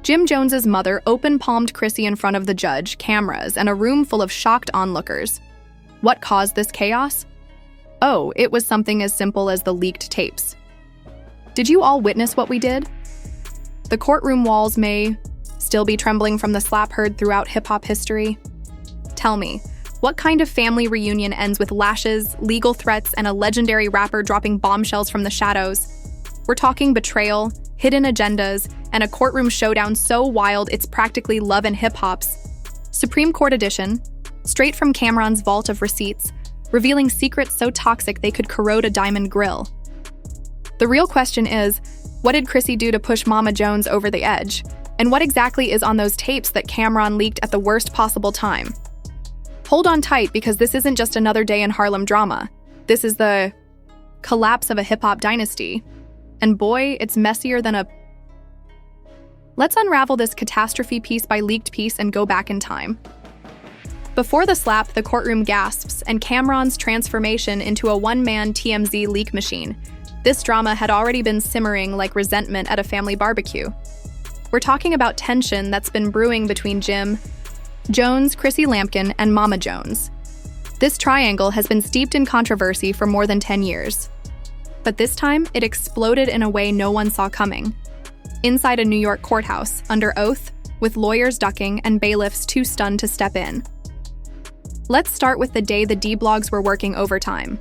Jim Jones's mother open-palmed Chrissy in front of the judge, cameras, and a room full of shocked onlookers. What caused this chaos? Oh, it was something as simple as the leaked tapes. Did you all witness what we did? The courtroom walls may still be trembling from the slap heard throughout hip-hop history. Tell me, what kind of family reunion ends with lashes, legal threats, and a legendary rapper dropping bombshells from the shadows? We're talking betrayal, hidden agendas, and a courtroom showdown so wild it's practically Love and Hip Hop's Supreme Court edition, straight from Cameron's vault of receipts, revealing secrets so toxic they could corrode a diamond grill. The real question is, what did Chrissy do to push Mama Jones over the edge? And what exactly is on those tapes that Cameron leaked at the worst possible time? Hold on tight, because this isn't just another day in Harlem drama. This is the collapse of a hip-hop dynasty. And boy, it's messier than a... Let's unravel this catastrophe piece by leaked piece and go back in time. Before the slap, the courtroom gasps, and Cameron's transformation into a one-man TMZ leak machine. This drama had already been simmering like resentment at a family barbecue. We're talking about tension that's been brewing between Jim Jones, Chrissy Lampkin, and Mama Jones. This triangle has been steeped in controversy for more than 10 years. But this time, it exploded in a way no one saw coming. Inside a New York courthouse, under oath, with lawyers ducking and bailiffs too stunned to step in. Let's start with the day the D-blogs were working overtime.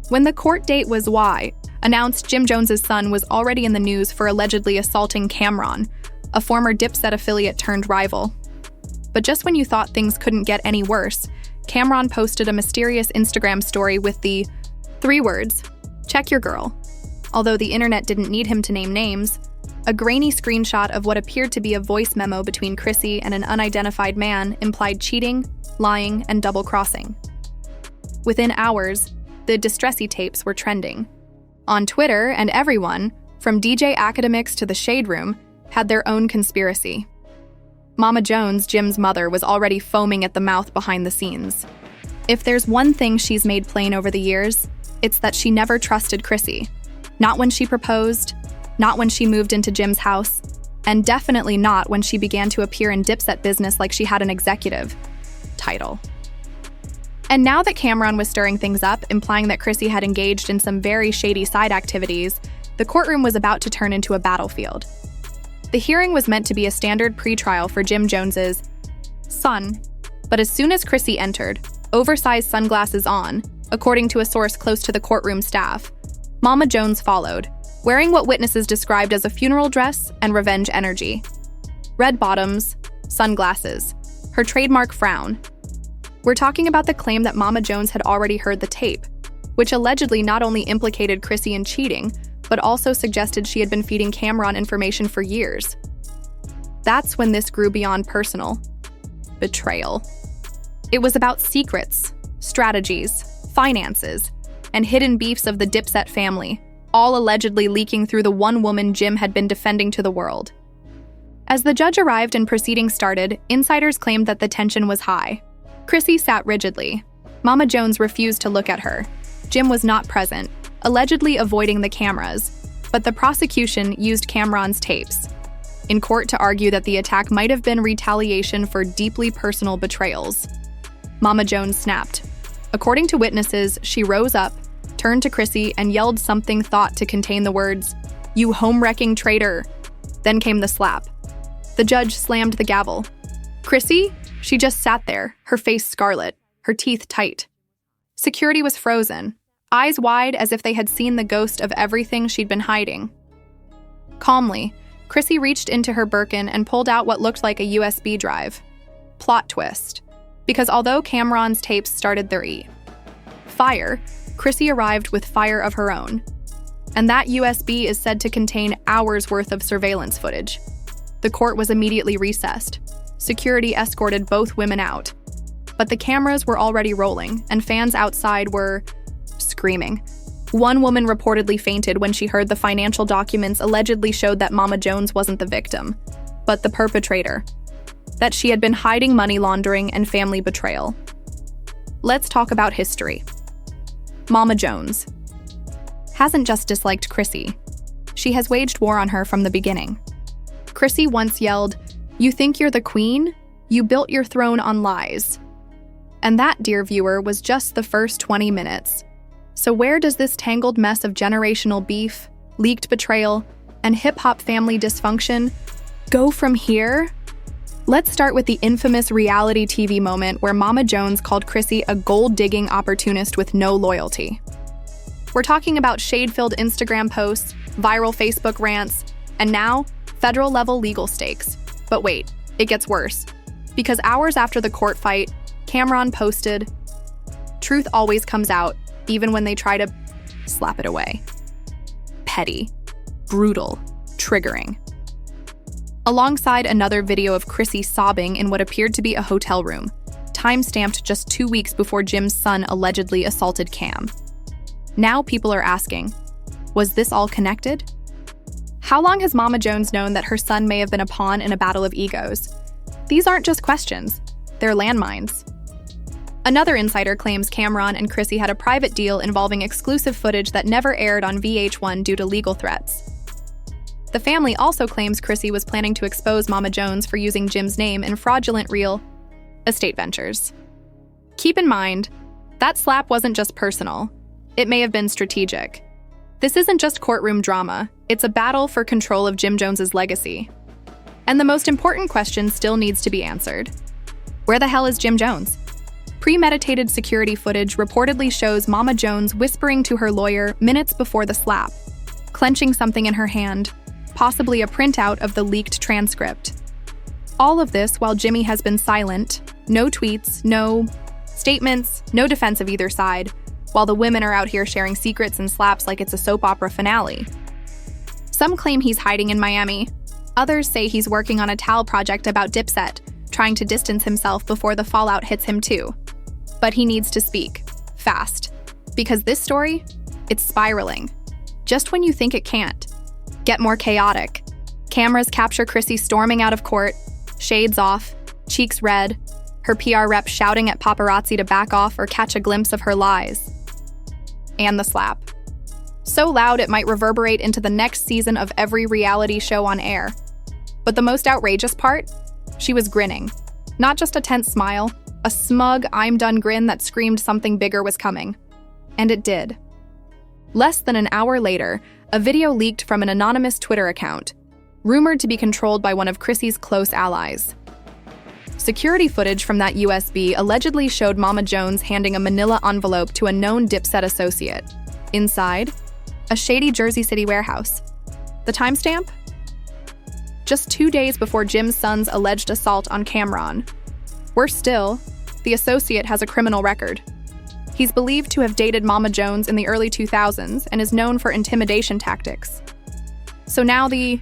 When the court date was announced, Jim Jones's son was already in the news for allegedly assaulting Cameron, a former Dipset affiliate turned rival. But just when you thought things couldn't get any worse, Cameron posted a mysterious Instagram story with the 3 words, "Check your girl." Although the internet didn't need him to name names, a grainy screenshot of what appeared to be a voice memo between Chrissy and an unidentified man implied cheating, lying, and double-crossing. Within hours, the distressy tapes were trending. On Twitter, and everyone, from DJ academics to the Shade Room, had their own conspiracy. Mama Jones, Jim's mother, was already foaming at the mouth behind the scenes. If there's one thing she's made plain over the years, it's that she never trusted Chrissy. Not when she proposed, not when she moved into Jim's house, and definitely not when she began to appear in Dipset business like she had an executive title. And now that Cameron was stirring things up, implying that Chrissy had engaged in some very shady side activities, the courtroom was about to turn into a battlefield. The hearing was meant to be a standard pretrial for Jim Jones's son, but as soon as Chrissy entered, oversized sunglasses on, according to a source close to the courtroom staff, Mama Jones followed, wearing what witnesses described as a funeral dress and revenge energy. Red bottoms, sunglasses, her trademark frown. We're talking about the claim that Mama Jones had already heard the tape, which allegedly not only implicated Chrissy in cheating, but also suggested she had been feeding Cameron information for years. That's when this grew beyond personal. Betrayal. It was about secrets, strategies, finances, and hidden beefs of the Dipset family, all allegedly leaking through the one woman Jim had been defending to the world. As the judge arrived and proceedings started, insiders claimed that the tension was high. Chrissy sat rigidly. Mama Jones refused to look at her. Jim was not present, allegedly avoiding the cameras, but the prosecution used Cameron's tapes in court to argue that the attack might have been retaliation for deeply personal betrayals. Mama Jones snapped. According to witnesses, she rose up, turned to Chrissy, and yelled something thought to contain the words, "You home-wrecking traitor." Then came the slap. The judge slammed the gavel. Chrissy? She just sat there, her face scarlet, her teeth tight. Security was frozen, eyes wide as if they had seen the ghost of everything she'd been hiding. Calmly, Chrissy reached into her Birkin and pulled out what looked like a USB drive. Plot twist. Because although Cameron's tapes started their fire, Chrissy arrived with fire of her own. And that USB is said to contain hours' worth of surveillance footage. The court was immediately recessed. Security escorted both women out. But the cameras were already rolling, and fans outside were screaming. One woman reportedly fainted when she heard the financial documents allegedly showed that Mama Jones wasn't the victim, but the perpetrator. That she had been hiding money laundering and family betrayal. Let's talk about history. Mama Jones hasn't just disliked Chrissy. She has waged war on her from the beginning. Chrissy once yelled, "You think you're the queen? You built your throne on lies." And that, dear viewer, was just the first 20 minutes. So where does this tangled mess of generational beef, leaked betrayal, and hip-hop family dysfunction go from here? Let's start with the infamous reality TV moment where Mama Jones called Chrissy a gold-digging opportunist with no loyalty. We're talking about shade-filled Instagram posts, viral Facebook rants, and now, federal-level legal stakes. But wait, it gets worse. Because hours after the court fight, Cameron posted, "Truth always comes out, even when they try to slap it away." Petty, brutal, triggering. Alongside another video of Chrissy sobbing in what appeared to be a hotel room, time-stamped just 2 weeks before Jim's son allegedly assaulted Cam. Now people are asking, was this all connected? How long has Mama Jones known that her son may have been a pawn in a battle of egos? These aren't just questions, they're landmines. Another insider claims Cameron and Chrissy had a private deal involving exclusive footage that never aired on VH1 due to legal threats. The family also claims Chrissy was planning to expose Mama Jones for using Jim's name in fraudulent real estate ventures. Keep in mind, that slap wasn't just personal. It may have been strategic. This isn't just courtroom drama, it's a battle for control of Jim Jones's legacy. And the most important question still needs to be answered. Where the hell is Jim Jones? Premeditated security footage reportedly shows Mama Jones whispering to her lawyer minutes before the slap, clenching something in her hand, possibly a printout of the leaked transcript. All of this while Jimmy has been silent, no tweets, no statements, no defense of either side, while the women are out here sharing secrets and slaps like it's a soap opera finale. Some claim he's hiding in Miami. Others say he's working on a towel project about Dipset, trying to distance himself before the fallout hits him too. But he needs to speak, fast. Because this story, it's spiraling. Just when you think it can't. Get more chaotic. Cameras capture Chrissy storming out of court, shades off, cheeks red, her PR rep shouting at paparazzi to back off or catch a glimpse of her lies. And the slap. So loud it might reverberate into the next season of every reality show on air. But the most outrageous part? She was grinning. Not just a tense smile, a smug, I'm done grin that screamed something bigger was coming. And it did. Less than an hour later, a video leaked from an anonymous Twitter account, rumored to be controlled by one of Chrissy's close allies. Security footage from that USB allegedly showed Mama Jones handing a manila envelope to a known Dipset associate. Inside, a shady Jersey City warehouse. The timestamp? Just 2 days before Jim's son's alleged assault on Cameron. Worse still, the associate has a criminal record. He's believed to have dated Mama Jones in the early 2000s and is known for intimidation tactics. So now the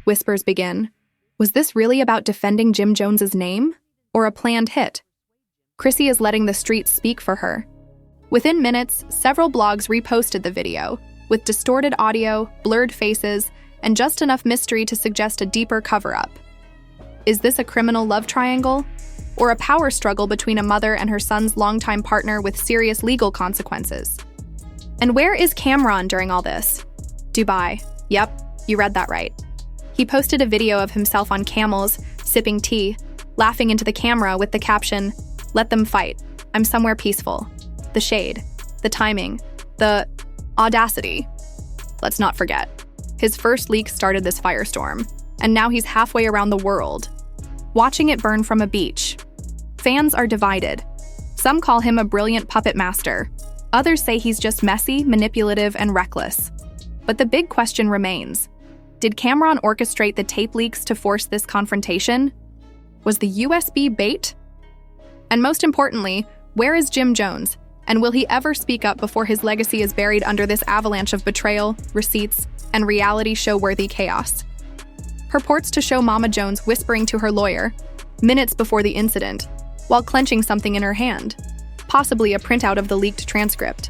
whispers begin. Was this really about defending Jim Jones's name? Or a planned hit? Chrissy is letting the streets speak for her. Within minutes, several blogs reposted the video, with distorted audio, blurred faces, and just enough mystery to suggest a deeper cover-up. Is this a criminal love triangle? Or a power struggle between a mother and her son's longtime partner with serious legal consequences? And where is Cameron during all this? Dubai. Yep, you read that right. He posted a video of himself on camels, sipping tea, laughing into the camera with the caption, "Let them fight. I'm somewhere peaceful." The shade, the timing, the audacity. Let's not forget. His first leak started this firestorm, and now he's halfway around the world, watching it burn from a beach. Fans are divided. Some call him a brilliant puppet master. Others say he's just messy, manipulative, and reckless. But the big question remains. Did Cameron orchestrate the tape leaks to force this confrontation? Was the USB bait? And most importantly, where is Jim Jones? And will he ever speak up before his legacy is buried under this avalanche of betrayal, receipts, and reality show-worthy chaos? Reports to show Mama Jones whispering to her lawyer, minutes before the incident, while clenching something in her hand, possibly a printout of the leaked transcript.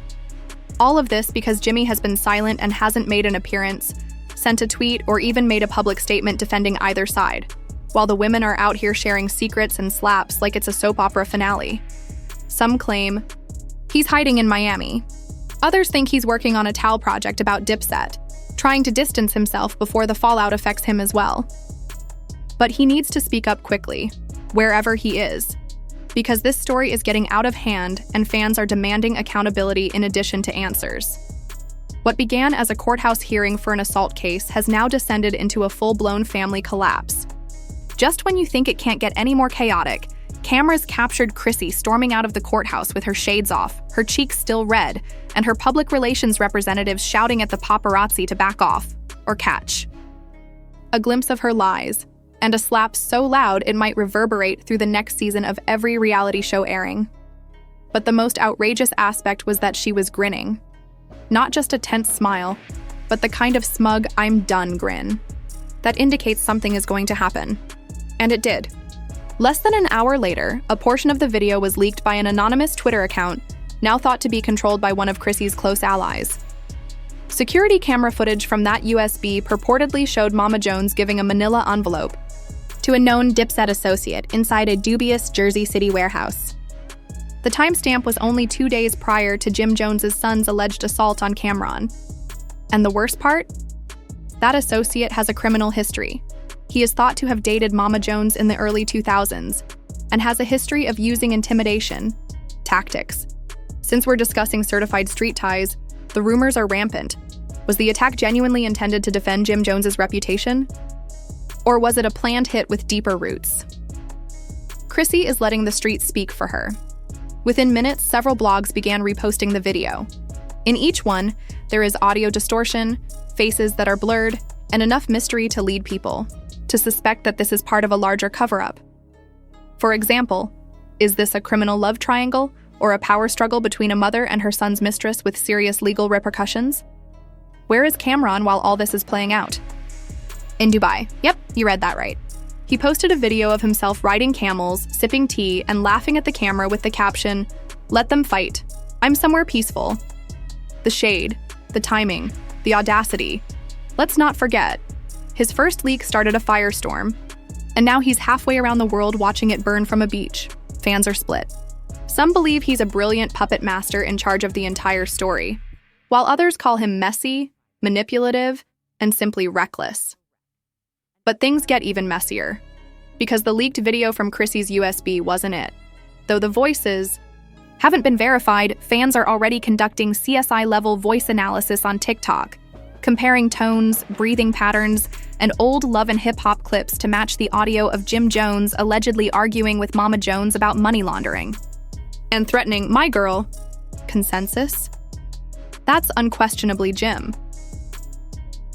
All of this because Jimmy has been silent and hasn't made an appearance, sent a tweet, or even made a public statement defending either side, while the women are out here sharing secrets and slaps like it's a soap opera finale. Some claim he's hiding in Miami. Others think he's working on a towel project about Dipset, trying to distance himself before the fallout affects him as well. But he needs to speak up quickly, wherever he is, because this story is getting out of hand and fans are demanding accountability in addition to answers. What began as a courthouse hearing for an assault case has now descended into a full-blown family collapse. Just when you think it can't get any more chaotic, cameras captured Chrissy storming out of the courthouse with her shades off, her cheeks still red, and her public relations representatives shouting at the paparazzi to back off, or catch. A glimpse of her lies, and a slap so loud it might reverberate through the next season of every reality show airing. But the most outrageous aspect was that she was grinning. Not just a tense smile, but the kind of smug "I'm done" grin. That indicates something is going to happen. And it did. Less than an hour later, a portion of the video was leaked by an anonymous Twitter account, now thought to be controlled by one of Chrissy's close allies. Security camera footage from that USB purportedly showed Mama Jones giving a manila envelope to a known Dipset associate inside a dubious Jersey City warehouse. The timestamp was only 2 days prior to Jim Jones's son's alleged assault on Cameron. And the worst part? That associate has a criminal history. He is thought to have dated Mama Jones in the early 2000s and has a history of using intimidation tactics. Since we're discussing certified street ties, the rumors are rampant. Was the attack genuinely intended to defend Jim Jones's reputation? Or was it a planned hit with deeper roots? Chrissy is letting the streets speak for her. Within minutes, several blogs began reposting the video. In each one, there is audio distortion, faces that are blurred, and enough mystery to lead people to suspect that this is part of a larger cover-up. For example, is this a criminal love triangle or a power struggle between a mother and her son's mistress with serious legal repercussions? Where is Cameron while all this is playing out? In Dubai. Yep, you read that right. He posted a video of himself riding camels, sipping tea, and laughing at the camera with the caption, "Let them fight. I'm somewhere peaceful." The shade, the timing, the audacity. Let's not forget, his first leak started a firestorm, and now he's halfway around the world watching it burn from a beach. Fans are split. Some believe he's a brilliant puppet master in charge of the entire story, while others call him messy, manipulative, and simply reckless. But things get even messier, because the leaked video from Chrissy's USB wasn't it. Though the voices haven't been verified, fans are already conducting CSI-level voice analysis on TikTok, comparing tones, breathing patterns, and old love and hip-hop clips to match the audio of Jim Jones allegedly arguing with Mama Jones about money laundering and threatening "my girl." Consensus? That's unquestionably Jim.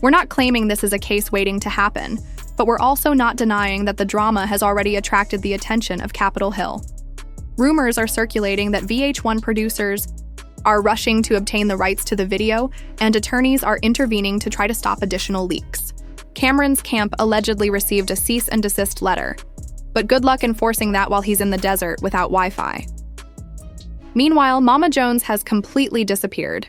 We're not claiming this is a case waiting to happen, but we're also not denying that the drama has already attracted the attention of Capitol Hill. Rumors are circulating that VH1 producers are rushing to obtain the rights to the video, and attorneys are intervening to try to stop additional leaks. Cameron's camp allegedly received a cease and desist letter, but good luck enforcing that while he's in the desert without Wi-Fi. Meanwhile, Mama Jones has completely disappeared.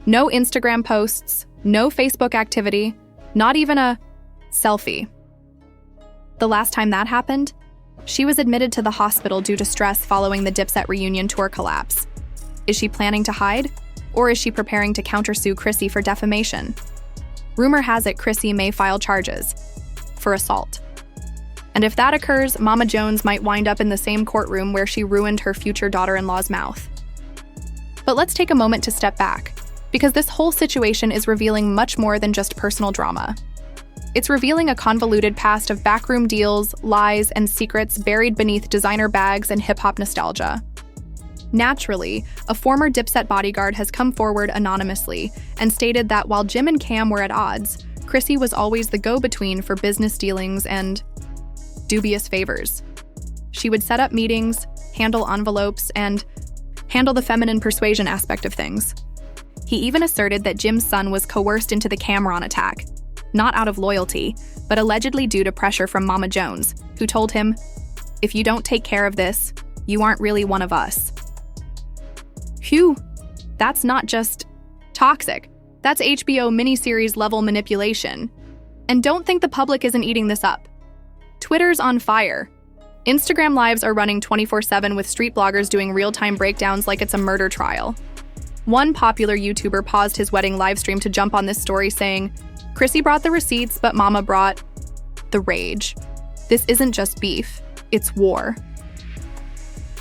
No Instagram posts, no Facebook activity, not even a selfie. The last time that happened, she was admitted to the hospital due to stress following the Dipset reunion tour collapse. Is she planning to hide? Or is she preparing to countersue Chrissy for defamation? Rumor has it Chrissy may file charges for assault. And if that occurs, Mama Jones might wind up in the same courtroom where she ruined her future daughter-in-law's mouth. But let's take a moment to step back, because this whole situation is revealing much more than just personal drama. It's revealing a convoluted past of backroom deals, lies, and secrets buried beneath designer bags and hip-hop nostalgia. Naturally, a former Dipset bodyguard has come forward anonymously and stated that while Jim and Cam were at odds, Chrissy was always the go-between for business dealings and dubious favors. She would set up meetings, handle envelopes, and handle the feminine persuasion aspect of things. He even asserted that Jim's son was coerced into the Cameron attack, not out of loyalty, but allegedly due to pressure from Mama Jones, who told him, "If you don't take care of this, you aren't really one of us." Phew, that's not just toxic. That's HBO miniseries level manipulation. And don't think the public isn't eating this up. Twitter's on fire. Instagram lives are running 24/7 with street bloggers doing real-time breakdowns like it's a murder trial. One popular YouTuber paused his wedding livestream to jump on this story saying, "Chrissy brought the receipts, but Mama brought the rage." This isn't just beef, it's war.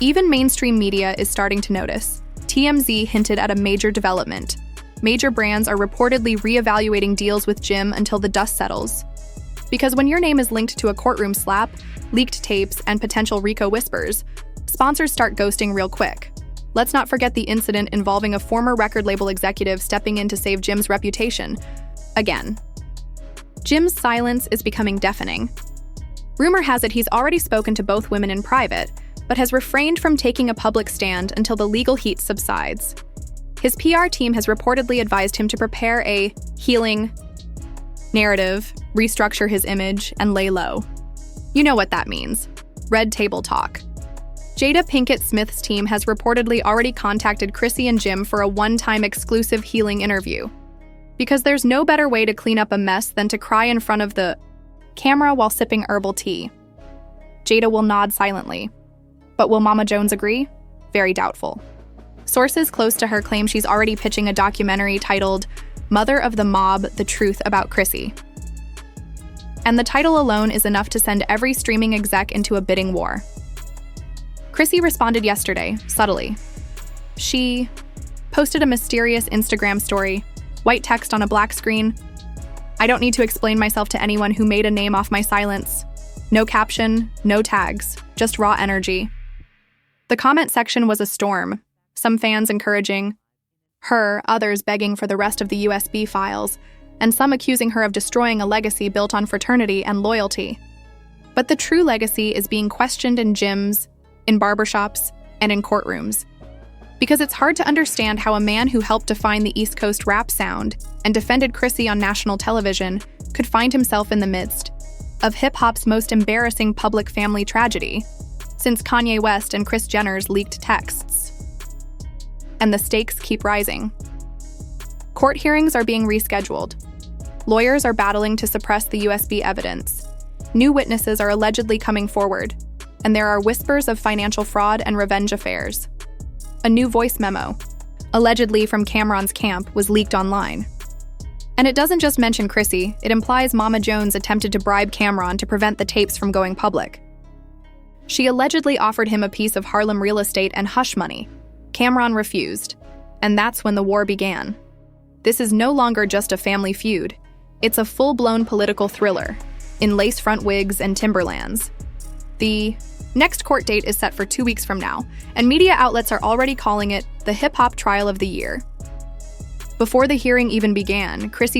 Even mainstream media is starting to notice. TMZ hinted at a major development. Major brands are reportedly reevaluating deals with Jim until the dust settles. Because when your name is linked to a courtroom slap, leaked tapes, and potential RICO whispers, sponsors start ghosting real quick. Let's not forget the incident involving a former record label executive stepping in to save Jim's reputation. Again. Jim's silence is becoming deafening. Rumor has it he's already spoken to both women in private, but has refrained from taking a public stand until the legal heat subsides. His PR team has reportedly advised him to prepare a healing narrative, restructure his image, and lay low. You know what that means. Red table talk. Jada Pinkett Smith's team has reportedly already contacted Chrissy and Jim for a one-time exclusive healing interview. Because there's no better way to clean up a mess than to cry in front of the camera while sipping herbal tea. Jada will nod silently. But will Mama Jones agree? Very doubtful. Sources close to her claim she's already pitching a documentary titled Mother of the Mob: The Truth About Chrissy. And the title alone is enough to send every streaming exec into a bidding war. Chrissy responded yesterday, subtly. She posted a mysterious Instagram story, white text on a black screen. I don't need to explain myself to anyone who made a name off my silence. No caption, no tags, just raw energy. The comment section was a storm, some fans encouraging her, others begging for the rest of the USB files, and some accusing her of destroying a legacy built on fraternity and loyalty. But the true legacy is being questioned in gyms, in barbershops, and in courtrooms. Because it's hard to understand how a man who helped define the East Coast rap sound and defended Chrissy on national television could find himself in the midst of hip-hop's most embarrassing public family tragedy since Kanye West and Kris Jenner's leaked texts. And the stakes keep rising. Court hearings are being rescheduled. Lawyers are battling to suppress the USB evidence. New witnesses are allegedly coming forward, and there are whispers of financial fraud and revenge affairs. A new voice memo, allegedly from Cameron's camp, was leaked online. And it doesn't just mention Chrissy, it implies Mama Jones attempted to bribe Cameron to prevent the tapes from going public. She allegedly offered him a piece of Harlem real estate and hush money. Cameron refused, and that's when the war began. This is no longer just a family feud. It's a full-blown political thriller, in lace-front wigs and Timberlands. The next court date is set for 2 weeks from now, and media outlets are already calling it the hip-hop trial of the year. Before the hearing even began, Chrissy